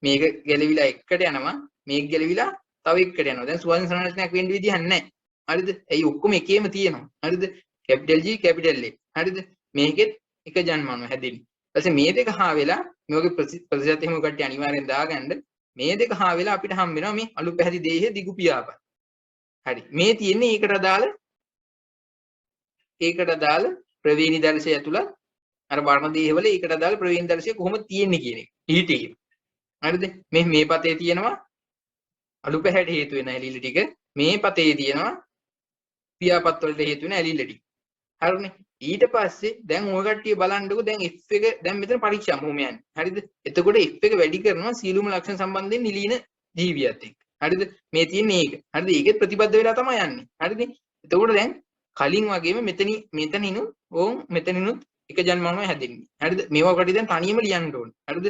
මේක ගැලවිලා එකට යනවා. මේක ගැලවිලා තව එකට යනවා. දැන් සුවාදීන සමනලක්ෂණයක් වෙන්න විදිහක් නැහැ. හරිද? එයි ඔක්කොම එකේම තියෙනවා. හරිද? Capital G capital A. හරිද? මේකෙත් එක ජන්මාණු හැදෙන්නේ. ඊපස්සේ මේ දෙක හා වෙලා මේ වගේ ප්‍රතිශත එහෙම කට්ටිය අනිවාර්යෙන් දාගන්න මේ දෙක හා වෙලා අපිට හම් වෙනවා මේ අලු පැහැති දේහයේ දිගු පියාපත්. හරි. මේ තියෙන්නේ ඒකට අදාළ ප්‍රවේණි දර්ශය ඇතුළත් අර වර්ණ දේහවල ඒකට අදාළ ප්‍රවේණි දර්ශය කොහොමද තියෙන්නේ කියන එක. ඊටි. හරිද? මේ පතේ තියෙනවා අලු පැහැට හේතු වෙන ඇලිලි ටික. මේ පතේ තියෙනවා පියාපත් වලට හේතු වෙන ඇලිලි ටික. හරිනේ? ඊට පස්සේ දැන් ඔය කට්ටිය බලන්නකො දැන් F එක දැන් මෙතන පරීක්ෂා මොහොම යන්නේ. හරිද? එතකොට F එක වැඩි කරනවා සියලුම ලක්ෂණ සම්බන්ධයෙන් නිලීන ජීවියත් එක්ක. හරිද? මේ තියෙන්නේ ඒක. හරිද? ඒකෙත් ප්‍රතිබද්ධ වෙලා තමයි යන්නේ. හරිද? එතකොට දැන් කලින් වගේම මෙතනිනුත් එක ජන්මාණුව හැදෙන්නේ. හරිද? මේවා කට්ටිය දැන් තනියම ලියන්න ඕනේ. හරිද?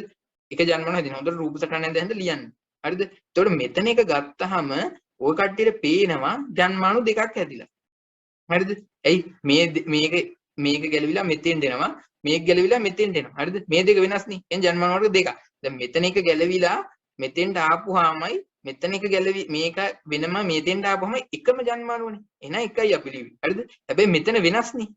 එක ජන්මාණුව හැදෙනවා. හොඳට රූප සටහන ඇඳ ලියන්න. හරිද? එතකොට මෙතන එක ගත්තාම ඔය කට්ටියට පේනවා ජන්මාණු දෙකක් හැදිලා. හරිද? ඇයි මේක ගැලවිලා මෙතෙන් දෙනවා මේක ගැලවිලා මෙතෙන් දෙනවා. හරිද? මේ දෙක වෙනස් නේ. එහෙනම් ජන්මාන වර්ග දෙකක්. දැන් මෙතන එක ගැලවිලා මෙතෙන්ට ආපුවාමයි මෙතන එක ගැලවි මේක වෙනම මෙතෙන්ට ආපුවම එකම ජන්මානුවනේ. එහෙනම් එකයි අපි ලියුවේ. හරිද? හැබැයි මෙතන වෙනස් නේ.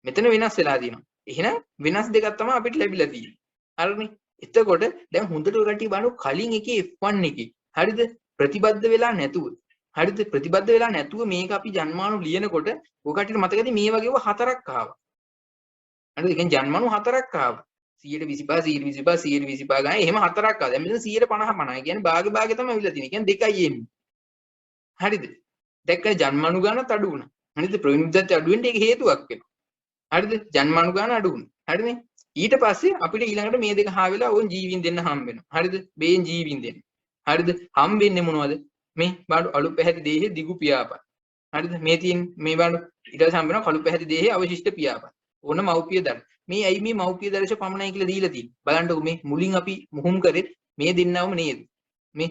මෙතන වෙනස් වෙලා තියෙනවා. එහෙනම් වෙනස් දෙකක් තමයි අපිට ලැබිලා තියෙන්නේ. හරිනේ? එතකොට දැන් හොඳට ඔය කට්ටිය බලන්න කලින් එකේ F1 එකේ. හරිද? ප්‍රතිබද්ධ වෙලා නැතුව. හරිද? ප්‍රතිබද්ධ වෙලා නැතුව මේක අපි ජන්මාණු ලියනකොට ඔය කට්ටියට මතකද මේ වගේව හතරක් ආවා. හරිද? ඒ කියන්නේ ජන්මාණු හතරක් ආවා. 125 125 125 ගානේ එහෙම හතරක් ආවා. දැන් මෙතන 150 ඒ කියන්නේ භාගේ තමයි අවිලා තියෙන්නේ. ඒ කියන්නේ දෙකයි එන්නේ. හරිද? දැක්කද ජන්මාණු ගානත් අඩු වුණා. හරිද? ප්‍රවිනිද්දත් අඩු වෙන්න ඒක හේතුවක් වෙනවා. හරිද? ජන්මාණු ගාන අඩු වුණා. හරිනේ? ඊට පස්සේ අපිට ඊළඟට මේ දෙක හා වෙලා ඕන් ජීවීන් දෙන්න හම් වෙනවා. හරිද? බේන් ජීවීන් දෙන්න. හරිද? හම් වෙන්නේ මොනවද? මේ බාඩු අලු පැහැති දේහයේ දිගු පියාපත්. හරිද? මේ තියෙන මේ බාඩු ඊට පස්සේ හම් වෙනවා කළු පැහැති දේහයේ අවශිෂ්ට පියාපත්. ඕන මව්පිය දර. මේ ඇයි මේ මව්පිය දර්ශ පමණයි කියලා දීලා තියෙන්නේ. බලන්නකො මේ මුලින් අපි මුහුම් කරෙත් මේ දෙන්නවම නේද? මේ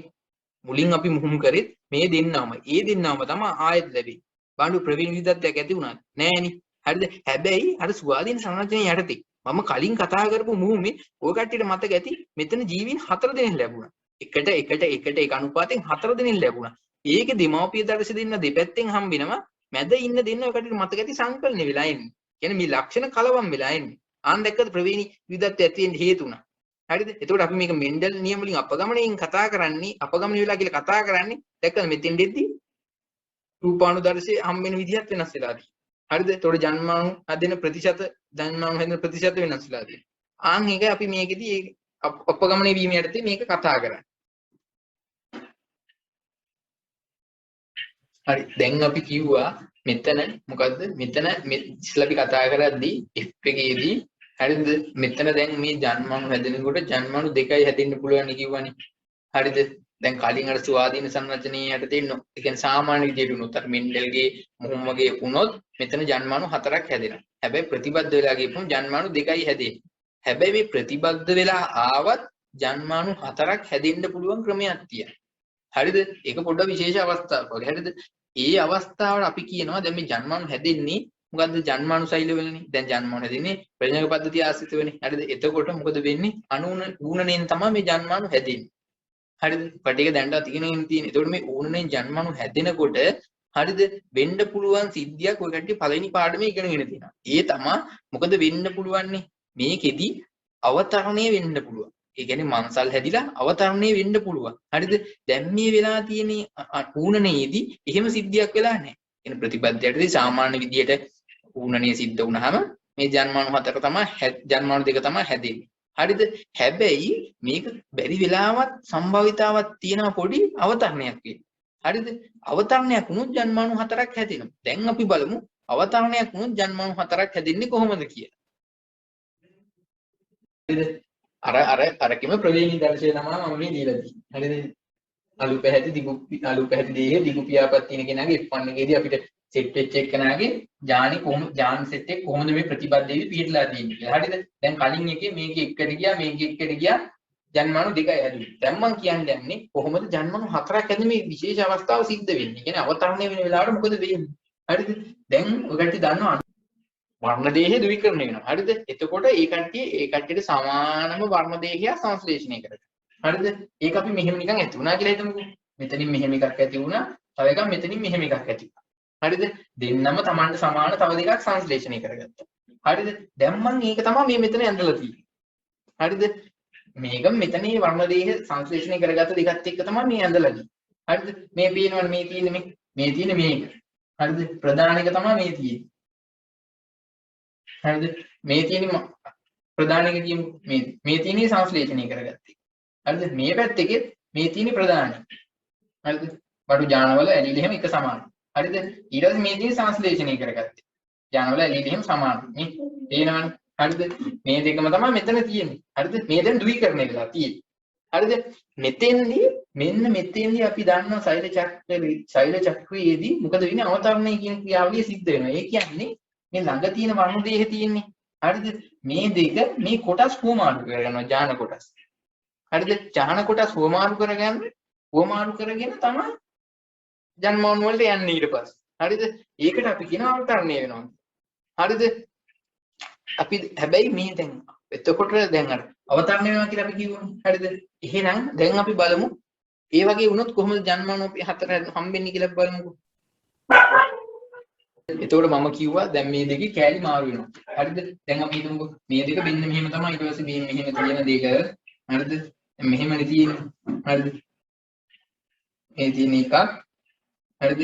මුලින් අපි මුහුම් කරෙත් මේ දෙන්නවම. ඒ දෙන්නවම තමයි ආයෙත් ලැබෙන්නේ. බාඩු ප්‍රවීණ විද්‍යාත්මකයක් ඇති වුණාද? නෑනේ. හරිද? හැබැයි අර ස්වාධීන සංරචනයේ යටතේ මම කලින් කතා කරපු මුහුමේ ඔය කට්ටියට මතක ඇති මෙතන ජීවීන් 4 දෙනෙක් ලැබුණා. එකට එක අනුපාතයෙන් 4 දෙනෙක් ලැබුණා. ඒකේ දෙමාපිය දර්ශ දෙන්න දෙපැත්තෙන් හම් වෙනවා. මැද ඉන්න දෙන්න ඔය කට්ටියට මතක ඇති සංකලන වෙලා එන්නේ. කියන්නේ මේ ලක්ෂණ කලවම් වෙලා එන්නේ. ආන් දැක්කද ප්‍රවේණි විවිධත්වය ඇති වෙන්න හේතු වුණා. හරිද? එතකොට අපි මේක මෙන්ඩල් නියම වලින් අපගමණයෙන් කතා කරන්නේ අපගමන වෙලා කියලා කතා කරන්නේ දැක්කද මෙතෙන් දෙද්දි රූපානුදර්ශයේ හම් වෙන විදිහත් වෙනස් වෙලා තියෙනවා. හරිද? එතකොට ජන්මාණු හැදෙන ප්‍රතිශත ජන්මාණු හැදෙන ප්‍රතිශත වෙනස් වෙලා තියෙනවා. ආන් එක අපි මේකෙදී අපගමනයේ වීම යටතේ මේක කතා කරන්නේ. හරි දැන් අපි කිව්වා මෙතන මොකද්ද මෙතන ඉස්සලා අපි කතා කරද්දී F එකේදී හරිද මෙතන දැන් මේ ජන්මාණු හැදෙනකොට ජන්මාණු දෙකයි හැදෙන්න පුළුවන් කිව්වනේ හරිද දැන් කලින් අර ස්වාධීන සංරචනයේ යටතේ ඒ කියන්නේ සාමාන්‍ය විදිහට වුණොත් අර මෙන්ඩල්ගේ මොහොම වගේ වුණොත් මෙතන ජන්මාණු 4ක් හැදෙනවා හැබැයි ප්‍රතිබද්ධ වෙලා ගියපුවම ජන්මාණු දෙකයි හැදෙන්නේ හැබැයි මේ ප්‍රතිබද්ධ වෙලා ආවත් ජන්මාණු 4ක් හැදෙන්න පුළුවන් ක්‍රමයක් තියෙනවා හරිද ඒක පොඩ්ඩක් විශේෂ අවස්ථාවක් වගේ හරිද ඒ අවස්ථාවට අපි කියනවා දැන් මේ ජන්මාණු හැදෙන්නේ මොකද්ද ජන්මාණු ශෛල වෙලනේ දැන් ජන්මාණු හැදෙන්නේ ප්‍රජනක පද්ධතිය ආශ්‍රිත වෙන්නේ හරිද එතකොට මොකද වෙන්නේ අණු ගුණණයෙන් තමයි මේ ජන්මාණු හැදෙන්නේ හරිද? පටික දැන්ට තියෙන තියෙන. ඒතකොට මේ ඕනනේ ජන්මණු හැදෙනකොට හරිද වෙන්න පුළුවන් සිද්ධියක් ඔය කට්ටිය පළවෙනි පාඩමේ ඉගෙනගෙන තියෙනවා. ඒ තමයි මොකද වෙන්න පුළුවන්නේ මේකෙදි අවතරණය වෙන්න පුළුවන්. ඒ කියන්නේ මන්සල් හැදිලා අවතරණය වෙන්න පුළුවන්. හරිද? දැන් මේ වෙලා තියෙන ඌනනේදී එහෙම සිද්ධියක් වෙලා නැහැ. එන ප්‍රතිපත්තියටදී සාමාන්‍ය විදියට ඌනනේ සිද්ධ වුණාම මේ ජන්මාණු හතර තමයි ජන්මාණු දෙක තමයි හැදෙන්නේ. හරිද? හැබැයි මේක බැරි වෙලාවත් සම්භාවිතාවක් තියෙනවා පොඩි අවතරණයක් වෙන්නේ. හරිද? අවතරණයක් වුණොත් ජන්මාණු හතරක් හැදෙනවා. දැන් අපි බලමු අවතරණයක් වුණොත් ජන්මාණු හතරක් හැදෙන්නේ කොහොමද කියලා. හරිද? අරකෙම ප්‍රවේණී දර්ශනය තමයි මම මේ දීලා තියෙන්නේ. හරිද? අලු පැහැති දෙහි දිගු පියාපත් තියෙන කෙනාගේ F1 එකේදී අපිට සෙට් වෙච්ච එක්කනාගේ ජාන් සෙට් එක කොහොමද මේ ප්‍රතිපදේවි පිළිట్లా තියෙන්නේ කියලා. හරිද? දැන් කලින් එකේ මේකේ එකට ගියා මේකේ එකට ගියා ජන්මාණු දෙකයි හැදුනේ. දැන් මම කියන්නේ කොහොමද ජන්මාණු හතරක් හැදෙන මේ විශේෂ අවස්ථාව සිද්ධ වෙන්නේ. කියන්නේ අවතරණය වෙන වෙලාවට මොකද වෙන්නේ? හරිද? දැන් ඔයගොල්ලෝ දන්නවා වර්ණ දේහය ද්විකරණය වෙනවා. හරිද? එතකොට ඒ කට්ටියට සමානම වර්ණ දේහය සංශ්ලේෂණය කරගන්න. හරිද? ඒක අපි මෙහෙම නිකන් ඇති වුණා කියලා හිතමුකෝ. මෙතනින් මෙහෙම එකක් ඇති වුණා. තව එකක් මෙතනින් මෙහෙම එකක් ඇති වුණා. හරිද? දෙන්නම Tamanට සමාන තව දෙකක් සංශ්ලේෂණය කරගත්තා. හරිද? දැන් මම මේක තමයි මේ මෙතන ඇඳලා තියෙන්නේ. හරිද? මේක මෙතනේ වර්ණ දේහ සංශ්ලේෂණය කරගත්ත දෙකත් එක්ක තමයි මේ ඇඳලා තියෙන්නේ. හරිද? මේ පේනවනේ මේ තියෙන්නේ මේ තියෙන්නේ මේක. හරිද? ප්‍රධාන එක තමයි මේ තියෙන්නේ. හරිද? මේ තියෙන්නේ ප්‍රධාන එක කියමු මේ තියෙන්නේ සංශ්ලේෂණය කරගත්තේ. හරිද? මේ පැත්තේ මේ තියෙන්නේ ප්‍රධානයි. හරිද? බඩු ජානවල ඇලිලි එහෙම එක සමානයි. හරිද? ඊට පස්සේ මේ තියෙන්නේ සංශ්ලේෂණය කරගත්තේ. ජානවල ඇලිලි එහෙම සමානයි. මේ තේනවනේ. හරිද? මේ දෙකම තමයි මෙතන තියෙන්නේ. හරිද? මේ දැන් ද්විකරණය වෙලා තියෙන්නේ. හරිද? මෙන්න මෙතෙන්දී අපි දන්නවා සෛල චක්‍රයේදී මොකද වෙන්නේ? අවතරණය කියන ක්‍රියාවලිය සිද්ධ වෙනවා. ඒ කියන්නේ මේ ළඟ තියෙන වර්ණ දේහ තියෙන්නේ. හරිද? මේ දෙක මේ කොටස් හුවමාරු කරගන්නවා ජාන කොටස්. හරිද? ජාන කොටස් හුවමාරු කරගෙන තමයි ජන්මාණු වලට යන්නේ ඊට පස්සේ. හරිද? ඒකට අපි කියනවා අවතරණය වෙනවා. හරිද? අපි හැබැයි මේ දැන් එතකොට දැන් අර අවතරණය වෙනවා කියලා අපි කිව්වනේ. හරිද? එහෙනම් දැන් අපි බලමු ඒ වගේ වුණොත් කොහොමද ජන්මාණු හතර හම්බෙන්නේ කියලා බලමුකෝ. එතකොට මම කිව්වා දැන් මේ දෙකේ කෑලි මාරු වෙනවා. හරිද? දැන් අපි හිතමුකෝ මේ දෙක මෙන්න මෙහෙම තමයි ඊට පස්සේ මේ මෙහෙම තියෙන දෙක. හරිද? මෙහෙමනේ තියෙන්නේ. හරිද? මේ තියෙන එකක්. හරිද?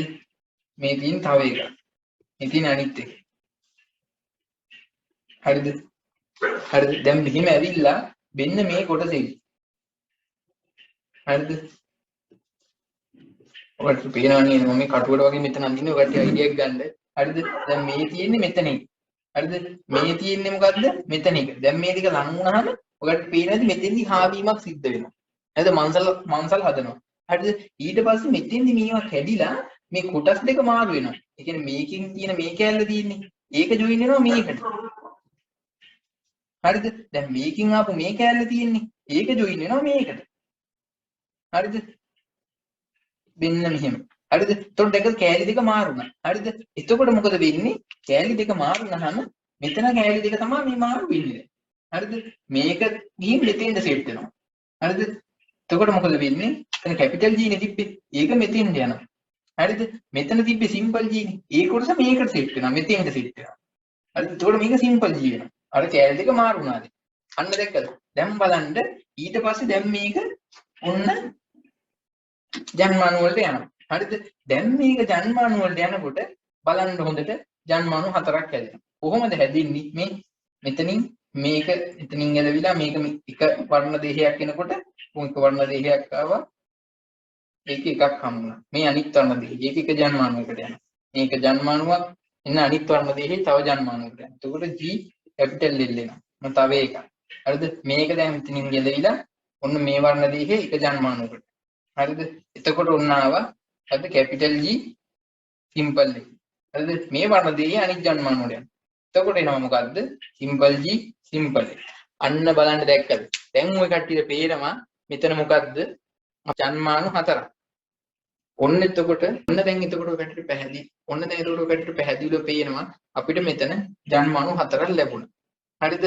මේ තියෙන තව එකක්. මේ තියෙන අනිත් එක. හරිද? හරිද? දැන් මෙහෙම ඇවිල්ලා මෙන්න මේ කොටසේ. හරිද? ඔකට පේනවා නේද මම මේ කටුවට වගේ මෙතන අඳින්නේ ඔකට අයිඩියක් ගන්න. හරිද? දැන් මේ තියෙන්නේ මෙතන. හරිද? මේ තියෙන්නේ මොකද්ද? මෙතන එක. දැන් මේ දෙක ලං වුණාම ඔකට පේනවාද මෙතෙන්දි හාවීමක් සිද්ධ වෙනවා. හරිද? මන්සල් හදනවා. හරිද? ඊට පස්සේ මෙතෙන්දි මේවා කැඩිලා මේ කොටස් දෙක මාරු වෙනවා. ඒ කියන්නේ මේකෙන් තියෙන මේ කැල්ල තියෙන්නේ. ඒක ජොයින් වෙනවා මේකට. හරිද? දැන් මේකෙන් ආපු මේ කැල්ල තියෙන්නේ. ඒක ජොයින් වෙනවා මේකට. හරිද? මෙන්න මෙහෙම. හරිද? එතකොට දෙක කෑලි දෙක මාරුණා. හරිද? එතකොට මොකද වෙන්නේ? කෑලි දෙක මාරුනහම මෙතන කෑලි දෙක තමයි මේ මාරු වෙන්නේ. හරිද? මේක ගිහින් මෙතෙන්ද සෙට් වෙනවා. හරිද? එතකොට මොකද වෙන්නේ? එතන කැපිටල් G නේ තිබ්බේ. ඒක මෙතෙන්ද යනවා. හරිද? මෙතන තිබ්බේ සිම්පල් G නේ. ඒ කොටස මේකට සෙට් වෙනවා. මෙතෙන්ද සෙට් වෙනවා. හරිද? එතකොට මේක සිම්පල් G වෙනවා. අර කෑලි දෙක මාරුණාද? අන්න දැක්කද? දැන් බලන්න ඊට පස්සේ දැන් මේක ඔන්න ජන්මාණු වලට යනවා. හරිද? දැන් මේක ජන්මාණු වලට යනකොට බලන්න හොඳට ජන්මාණු හතරක් හැදෙනවා. කොහොමද හැදෙන්නේ? මේ මෙතනින් මේක එතනින් ඇදවිලා මේක එක වර්ණ දේහයක් එනකොට එක වර්ණ දේහයක් ආවා. ඒක එකක් හම්බුණා. මේ අනිත් වර්ණ දේහය. ඒක එක ජන්මාණුවකට යනවා. මේක ජන්මාණුවක් එන්න අනිත් වර්ණ දේහය තව ජන්මාණුවකට යනවා. එතකොට G කැපිටල් L එනවා. තව එකක්. හරිද? මේක දැන් මෙතනින් ඇදවිලා ඔන්න මේ වර්ණ දේහය එක ජන්මාණුවකට. හරිද? එතකොට ඔන්න ආවා හරිද කැපිටල් G සිම්පල් එක. හරිද? මේ වර්ණ දේහය අනිත් ජන්මාණු වල යනවා. එතකොට එනවා මොකද්ද? සිම්පල් G සිම්පල් එක. අන්න බලන්න දැක්කද? දැන් ওই කට්ටියට පේනවා මෙතන මොකද්ද? ජන්මාණු හතරක්. ඔන්න එතකොට දැන් එතකොට ඔය කට්ටියට පැහැදිලි. ඔන්න දැන් එතකොට ඔය කට්ටියට පැහැදිලිව පේනවා අපිට මෙතන ජන්මාණු හතරක් ලැබුණා. හරිද?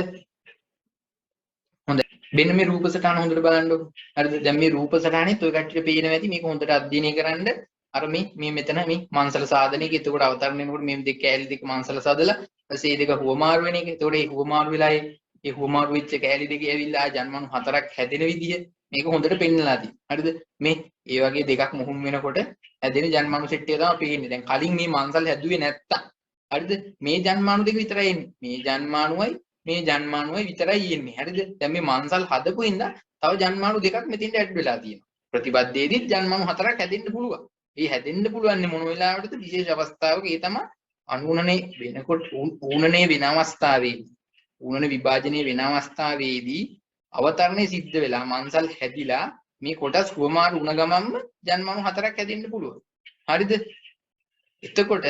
හොඳයි. මෙන්න මේ රූප සටහන හොඳට බලන්නකො. හරිද? දැන් මේ රූප සටහනේත් ඔය කට්ටියට පේනවා ඇති මේක හොඳට අධ්‍යයනය කරන්න. අර මේ මෙතන මේ මංසල සාධනයක එතකොට අවතරණයනකොට මේ දෙක කෑලි දෙක මංසල සාදලා ඊපස්සේ මේ දෙක හුවමාරු වෙන එක. එතකොට මේ හුවමාරු වෙලා ඒ හුවමාරු වෙච්ච කෑලි දෙක ඇවිල්ලා ජන්මණු හතරක් හැදෙන විදිය මේක හොඳට පෙන්නලා තියෙනවා. හරිද? මේ ඒ වගේ දෙකක් මුහුන් වෙනකොට හැදෙන ජන්මණු සෙට් එක තමයි පේන්නේ. දැන් කලින් මේ මංසල් හැදුවේ නැත්තම් හරිද? මේ ජන්මාණු දෙක විතරයි එන්නේ. මේ ජන්මාණුවයි විතරයි එන්නේ. හරිද? දැන් මේ මංසල් හදපු ඉඳලා තව ජන්මාණු දෙකක් මෙතෙන්ට ඇඩ් වෙලා තියෙනවා. ප්‍රතිපදයේදීත් ජන්මාණු හතරක් හැදෙන්න පුළුවන්. ඒ හැදෙන්න පුළුවන් මොන වෙලාවකටද? විශේෂ අවස්ථාවක ඒ තමයි අනුණනේ වෙනකොට ඌණනේ වෙන අවස්ථාවේදී ඌණන විභාජනයේ වෙන අවස්ථාවේදී අවතරණය සිද්ධ වෙලා මංසල් හැදිලා මේ කොටස් හුවමාරු වුණ ගමන්ම ජන්මාණු හතරක් හැදෙන්න පුළුවන්. හරිද? එතකොට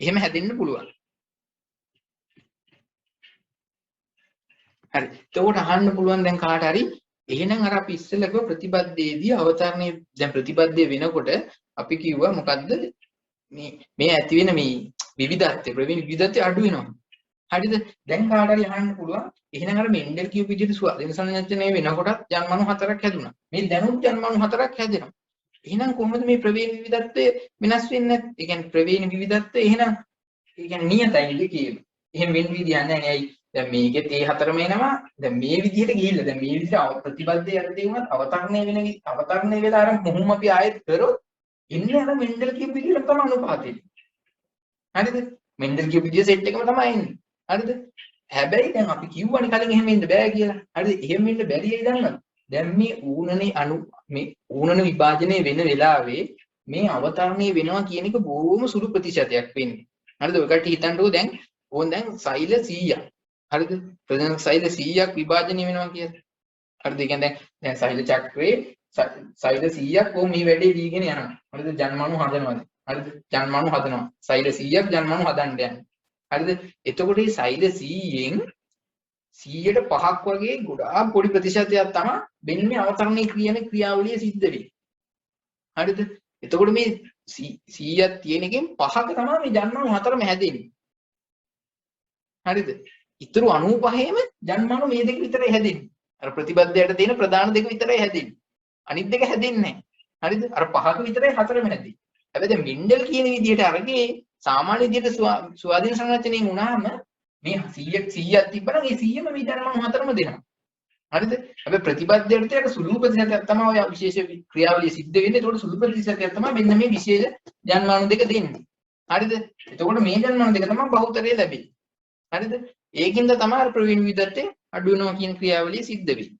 එහෙම හැදෙන්න පුළුවන්. හරි. එතකොට අහන්න පුළුවන් දැන් කාට හරි එහෙනම් අර අපි ඉස්සෙල්ලා කිව්ව ප්‍රතිපදයේදී අවතරණය දැන් ප්‍රතිපදයේ වෙනකොට අපි කිව්වා මොකද්ද මේ ඇති වෙන මේ විවිධත්වය ප්‍රවේණ විවිධත්වය අඩු වෙනවා. හරිද? දැන් කාට හරි අහන්න පුළුවන් එහෙනම් අර මෙන්ඩල් කියපු විදිහට ස්වාධීන සංයෝජනය වෙනකොටත් ජන්මාණු හතරක් හැදුනා. මේ දැනුත් ජන්මාණු හතරක් හැදෙනවා. එහෙනම් කොහොමද මේ ප්‍රවේණ විවිධත්වය වෙනස් වෙන්නේ නැත්තේ? ඒ කියන්නේ ප්‍රවේණ විවිධත්වය එහෙනම් ඒ කියන්නේ නියතයිද කියන්නේ. එහෙම වෙන්න විදියක් නැහැ. ඇයි? දැන් මේකෙත් ඒ හතරම එනවා. දැන් මේ විදිහට ගිහිල්ලා දැන් මේ විදිහට ප්‍රතිපදයේ යටතේ වුණත් අවතරණය වෙලා අර මොහොම අපි ආයෙත් කරොත් එන්නේ අර මෙන්ඩල් කියපු විදිහට තමයි අනුපාතය. හරිද? මෙන්ඩල් කියපු විදිහ සෙට් එකම තමයි එන්නේ. හරිද? හැබැයි දැන් අපි කිව්වනේ කලින් එහෙම වෙන්න බෑ කියලා. හරිද? එහෙම වෙන්න බැරි ඇයි දන්නවද? දැන් මේ ඌණන විභාජනය වෙන වෙලාවේ මේ අවතරණය වෙනවා කියන එක බොහොම සුළු ප්‍රතිශතයක් වෙන්නේ. හරිද? ඔය කට්ටිය හිතන්නකෝ දැන් ඕන් දැන් සෛල 100ක්. හරිද? ප්‍රධාන සෛල 100ක් විභාජනය වෙනවා කියලා. හරිද? ඒ කියන්නේ දැන් සෛල චක්‍රේ සෛල 100ක් ඕම් මේ වැඩේ දීගෙන යනවා. හරිද? ජන්මාණු හදනවාද? හරිද? ජන්මාණු හදනවා. සෛල 100ක් ජන්මාණු හදන්න යනවා. හරිද? එතකොට මේ සෛල 100න් 100ට 5ක් වගේ ගොඩාක් පොඩි ප්‍රතිශතයක් තමයි වෙන්නේ අවතරණය කියන ක්‍රියාවලිය සිද්ධ වෙන්නේ. හරිද? එතකොට මේ 100ක් තියෙන එකෙන් 5ක තමයි මේ ජන්මාණු හතරම හැදෙන්නේ. හරිද? ඊටු 95ෙම ජන්මාණු මේ දෙක විතරයි හැදෙන්නේ. අර ප්‍රතිබද්ධයට තියෙන ප්‍රධාන දෙක විතරයි හැදෙන්නේ. අනිත් දෙක හැදෙන්නේ නැහැ. හරිද? අර 5ක විතරයි හතරම හැදෙන්නේ. හැබැයි දැන් මෙන්ඩල් කියන විදිහට අරගේ සාමාන්‍ය විදිහට ස්වාධීන සංරචනයෙන් වුණාම මේ 100ක් තිබ්බනම් ඒ 100ම මේ ජන්මාණු හතරම දෙනවා. හරිද? හැබැයි ප්‍රතිබද්ධයට තියෙන සුළු ප්‍රතිශතයක් තමයි ඔය විශේෂ ක්‍රියාවලිය සිද්ධ වෙන්නේ. ඒකට සුළු ප්‍රතිශතයක් තමයි මෙන්න මේ විශේෂ ජන්මාණු දෙක දෙන්නේ. හරිද? එතකොට මේ ජන්මාණු දෙක තමයි බහුතරය ලැබෙන්නේ. හරිද? ඒකින්ද තමයි ප්‍රවේණ විවිධත්වය අඩු වෙනවා කියන ක්‍රියාවලිය සිද්ධ වෙන්නේ.